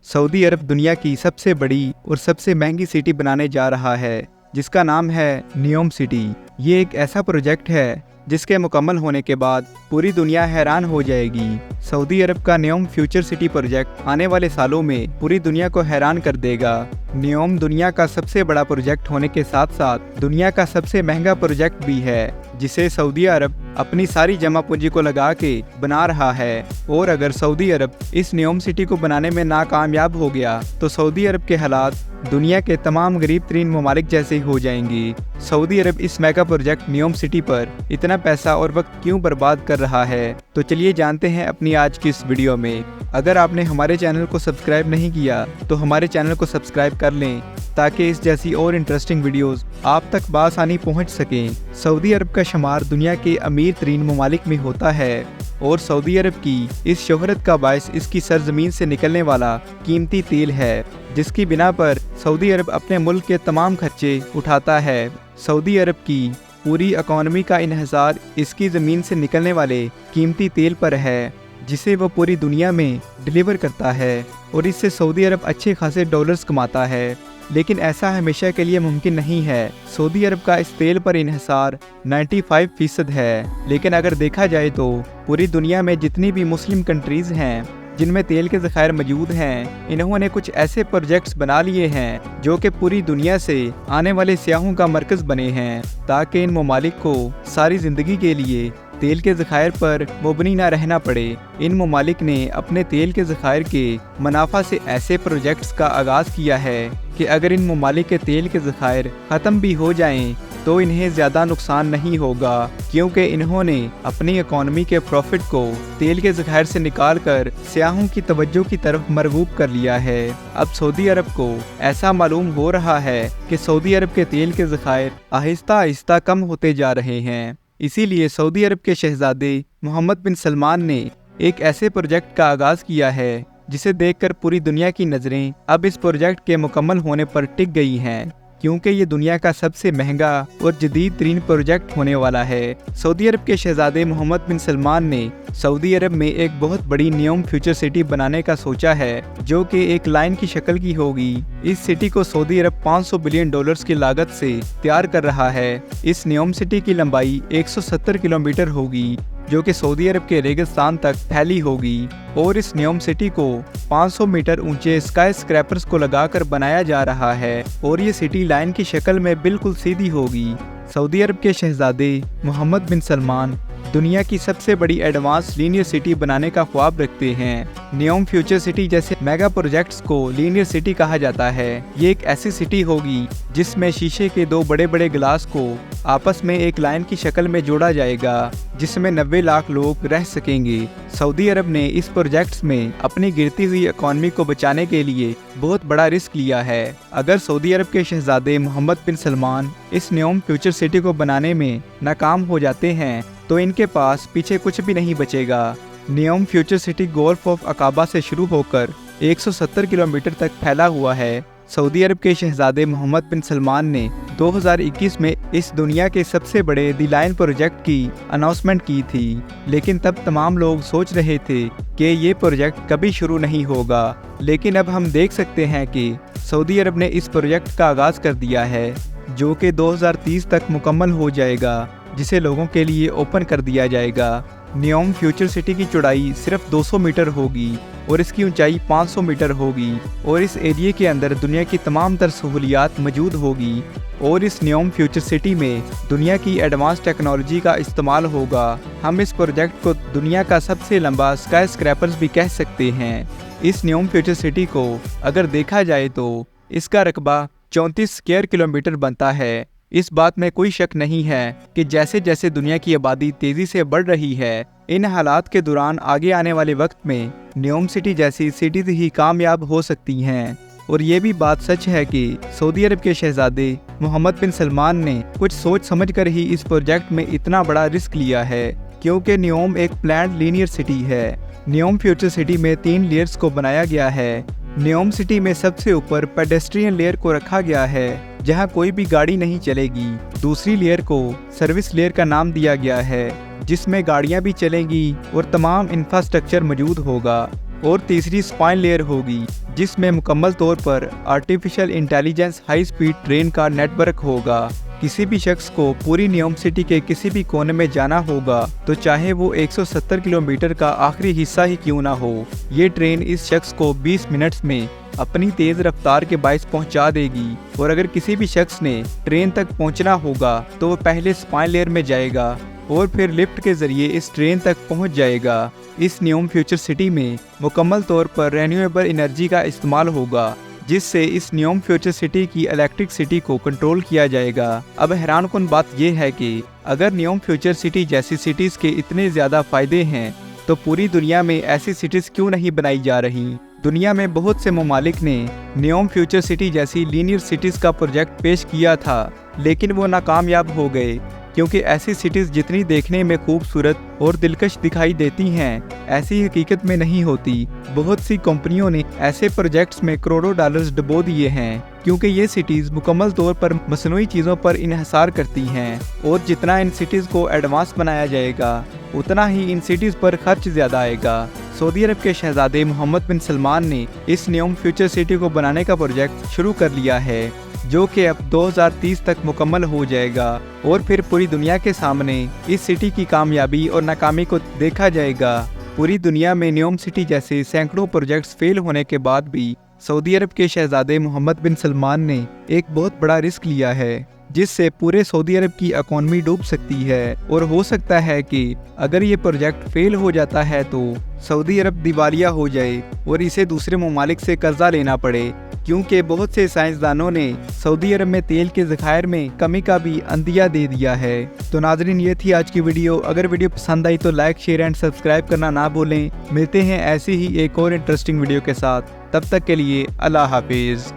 Saudi अरब दुनिया की सबसे बड़ी और सबसे महंगी सिटी बनाने जा रहा है, जिसका नाम है नियोम सिटी। ये एक ऐसा प्रोजेक्ट है जिसके मुकम्मल होने के बाद पूरी दुनिया हैरान हो जाएगी। सऊदी अरब का नियोम फ्यूचर सिटी प्रोजेक्ट आने वाले सालों में पूरी दुनिया को हैरान कर देगा। नियोम दुनिया का सबसे बड़ा प्रोजेक्ट होने के साथ साथ दुनिया का सबसे महंगा प्रोजेक्ट भी है, जिसे सऊदी अरब अपनी सारी जमा पूंजी को लगा के बना रहा है। और अगर सऊदी अरब इस नियोम सिटी को बनाने में नाकामयाब हो गया तो सऊदी अरब के हालात दुनिया के तमाम गरीब तरीन ममालिक जैसे हो जाएंगे। सऊदी अरब इस मेगा प्रोजेक्ट नियोम सिटी पर इतना पैसा और वक्त क्यों बर्बाद कर रहा है, तो चलिए जानते हैं अपनी आज की इस वीडियो में। अगर आपने हमारे चैनल को सब्सक्राइब नहीं किया तो हमारे चैनल को सब्सक्राइब कर लें, ताकि इस जैसी और इंटरेस्टिंग वीडियोस आप तक बआसानी पहुंच सकें। सऊदी अरब का शुमार दुनिया के अमीर तरीन ममालिक में होता है और सऊदी अरब की इस शोहरत का बायस इसकी सरजमीन से निकलने वाला कीमती तेल है, जिसकी बिना पर सऊदी अरब अपने मुल्क के तमाम खर्चे उठाता है। सऊदी अरब की पूरी इकॉनमी का इन्हिसार इसकी ज़मीन से निकलने वाले कीमती तेल पर है, जिसे वो पूरी दुनिया में डिलीवर करता है और इससे सऊदी अरब अच्छे खासे डॉलर्स कमाता है। लेकिन ऐसा हमेशा के लिए मुमकिन नहीं है। सऊदी अरब का इस तेल पर इन्हिसार 95% है। लेकिन अगर देखा जाए तो पूरी दुनिया में जितनी भी मुस्लिम कंट्रीज़ हैं जिनमें तेल के ज़खायर मौजूद हैं, इन्होंने कुछ ऐसे प्रोजेक्ट्स बना लिए हैं जो कि पूरी दुनिया से आने वाले सियाहों का मरकज़ बने हैं, ताकि इन ममालिक को सारी ज़िंदगी के लिए तेल के ज़खायर पर मुबनी ना रहना पड़े। इन ममालिक ने अपने तेल के ज़खायर के मुनाफा से ऐसे प्रोजेक्ट्स का आगाज़ किया है कि अगर इन ममालिक के तेल के ज़खायर ख़त्म भी हो जाएं तो इन्हें ज़्यादा नुकसान नहीं होगा, क्योंकि इन्होंने अपनी इकॉनमी के प्रॉफिट को तेल के ज़खायर से निकाल कर सियाहों की तवज्जो की तरफ मरगूब कर लिया है। अब सऊदी अरब को ऐसा मालूम हो रहा है कि सऊदी अरब के तेल के ज़खायर आहिस्ता आहिस्ता कम होते जा रहे हैं। इसीलिए सऊदी अरब के शहजादे मोहम्मद बिन सलमान ने एक ऐसे प्रोजेक्ट का आगाज़ किया है जिसे देखकर पूरी दुनिया की नज़रें अब इस प्रोजेक्ट के मुकम्मल होने पर टिक गई हैं, क्योंकि ये दुनिया का सबसे महंगा और जदीद तरीन प्रोजेक्ट होने वाला है। सऊदी अरब के शहजादे मोहम्मद बिन सलमान ने सऊदी अरब में एक बहुत बड़ी नियोम फ्यूचर सिटी बनाने का सोचा है, जो कि एक लाइन की शक्ल की होगी। इस सिटी को सऊदी अरब 500 बिलियन डॉलर्स की लागत से तैयार कर रहा है। इस नियोम सिटी की लंबाई 170 किलोमीटर होगी, जो कि सऊदी अरब के रेगिस्तान तक फैली होगी। और इस नियोम सिटी को 500 मीटर ऊंचे स्काई स्क्रैपर्स को लगाकर बनाया जा रहा है और ये सिटी लाइन की शक्ल में बिल्कुल सीधी होगी। सऊदी अरब के शहजादे मोहम्मद बिन सलमान दुनिया की सबसे बड़ी एडवांस लीनियर सिटी बनाने का ख्वाब रखते हैं। नियोम फ्यूचर सिटी जैसे मेगा प्रोजेक्ट्स को लीनियर सिटी कहा जाता है। ये एक ऐसी सिटी होगी जिसमें शीशे के दो बड़े बड़े ग्लास को आपस में एक लाइन की शक्ल में जोड़ा जाएगा, जिसमें 90 लाख लोग रह सकेंगे। सऊदी अरब ने इस प्रोजेक्ट्स में अपनी गिरती हुई इकॉनमी को बचाने के लिए बहुत बड़ा रिस्क लिया है। अगर सऊदी अरब के शहजादे मोहम्मद बिन सलमान इस नियोम फ्यूचर सिटी को बनाने में नाकाम हो जाते हैं तो इनके पास पीछे कुछ भी नहीं बचेगा। NEOM future city golf of Aqaba से शुरू होकर 170 किलोमीटर तक फैला हुआ है। सऊदी अरब के शहजादे मोहम्मद बिन सलमान ने 2021 में इस दुनिया के सबसे बड़े दी लाइन प्रोजेक्ट की अनाउंसमेंट की थी, लेकिन तब तमाम लोग सोच रहे थे कि ये प्रोजेक्ट कभी शुरू नहीं होगा। लेकिन अब हम देख सकते हैं कि सऊदी अरब ने इस प्रोजेक्ट का आगाज़ कर दिया है, जो कि 2030 तक मुकम्मल हो जाएगा, जिसे लोगों के लिए ओपन कर दिया जाएगा। नियोम फ्यूचर सिटी की चौड़ाई सिर्फ 200 मीटर होगी और इसकी ऊंचाई 500 मीटर होगी और इस एरिया के अंदर दुनिया की तमाम तर सहूलियात मौजूद होगी। और इस नियोम फ्यूचर सिटी में दुनिया की एडवांस टेक्नोलॉजी का इस्तेमाल होगा। हम इस प्रोजेक्ट को दुनिया का सबसे लंबा स्काई स्क्रैपर्स भी कह सकते हैं। इस नियोम फ्यूचर सिटी को अगर देखा जाए तो इसका रकबा 34 स्क्वायर किलोमीटर बनता है। इस बात में कोई शक नहीं है कि जैसे जैसे दुनिया की आबादी तेजी से बढ़ रही है, इन हालात के दौरान आगे आने वाले वक्त में नियोम सिटी जैसी सिटीज ही कामयाब हो सकती हैं। और ये भी बात सच है कि सऊदी अरब के शहजादे मोहम्मद बिन सलमान ने कुछ सोच समझ कर ही इस प्रोजेक्ट में इतना बड़ा रिस्क लिया है, क्योंकि नियोम एक प्लान्ड लीनियर सिटी है। नियोम फ्यूचर सिटी में 3 लेयर्स को बनाया गया है। नियोम सिटी में सबसे ऊपर पेडेस्ट्रियन लेयर को रखा गया है, जहां कोई भी गाड़ी नहीं चलेगी। दूसरी लेयर को सर्विस लेयर का नाम दिया गया है, जिसमें गाड़ियां भी चलेंगी और तमाम इंफ्रास्ट्रक्चर मौजूद होगा। और तीसरी स्पाइन लेयर होगी, जिसमें मुकम्मल तौर पर artificial intelligence high speed train का नेटवर्क होगा। किसी भी शख्स को पूरी नियोम सिटी के किसी भी कोने में जाना होगा तो चाहे वो 170 किलोमीटर का आखिरी हिस्सा ही क्यों ना हो, ये ट्रेन इस शख्स को 20 मिनट्स में अपनी तेज रफ्तार के बाइस पहुंचा देगी। और अगर किसी भी शख्स ने ट्रेन तक पहुंचना होगा तो वो पहले स्पाइन लेयर में जाएगा और फिर लिफ्ट के जरिए इस ट्रेन तक पहुंच जाएगा। इस नियोम फ्यूचर सिटी में मुकम्मल तौर पर रिन्यूएबल एनर्जी का इस्तेमाल होगा, जिससे इस नियोम फ्यूचर सिटी की इलेक्ट्रिक सिटी को कंट्रोल किया जाएगा। अब हैरानकुन बात यह है कि अगर नियोम फ्यूचर सिटी जैसी सिटीज़ के इतने ज़्यादा फायदे हैं तो पूरी दुनिया में ऐसी सिटीज़ क्यों नहीं बनाई जा रही। दुनिया में बहुत से ममालिक ने नियोम फ्यूचर सिटी जैसी लीनियर सिटीज़ का प्रोजेक्ट पेश किया था, लेकिन वो नाकामयाब हो गए, क्योंकि ऐसी सिटीज़ जितनी देखने में खूबसूरत और दिलकश दिखाई देती हैं, ऐसी हकीकत में नहीं होती। बहुत सी कंपनियों ने ऐसे प्रोजेक्ट्स में करोड़ों डॉलर्स डुबो दिए हैं, क्योंकि ये सिटीज़ मुकम्मल तौर पर मसनूई चीज़ों पर इन्हिसार करती हैं और जितना इन सिटीज़ को एडवांस बनाया जाएगा उतना ही इन सिटीज़ पर खर्च ज़्यादा आएगा। सऊदी अरब के शहजादे मोहम्मद बिन सलमान ने इस नियोम फ्यूचर सिटी को बनाने का प्रोजेक्ट शुरू कर लिया है, जो कि अब 2030 तक मुकम्मल हो जाएगा और फिर पूरी दुनिया के सामने इस सिटी की कामयाबी और नाकामी को देखा जाएगा। पूरी दुनिया में नियोम सिटी जैसे सैकड़ों प्रोजेक्ट्स फेल होने के बाद भी सऊदी अरब के शहजादे मोहम्मद बिन सलमान ने एक बहुत बड़ा रिस्क लिया है, जिससे पूरे सऊदी अरब की इकॉनमी डूब सकती है। और हो सकता है कि अगर ये प्रोजेक्ट फेल हो जाता है तो सऊदी अरब दिवालिया हो जाए और इसे दूसरे ममालिक से कर्जा लेना पड़े, क्योंकि बहुत से साइंसदानों ने सऊदी अरब में तेल के ज़खायर में कमी का भी अंदिया दे दिया है। तो नाज़रीन, ये थी आज की वीडियो। अगर वीडियो पसंद आई तो लाइक, शेयर एंड सब्सक्राइब करना ना भूलें। मिलते हैं ऐसी ही एक और इंटरेस्टिंग वीडियो के साथ। तब तक के लिए अल्लाह हाफिज़।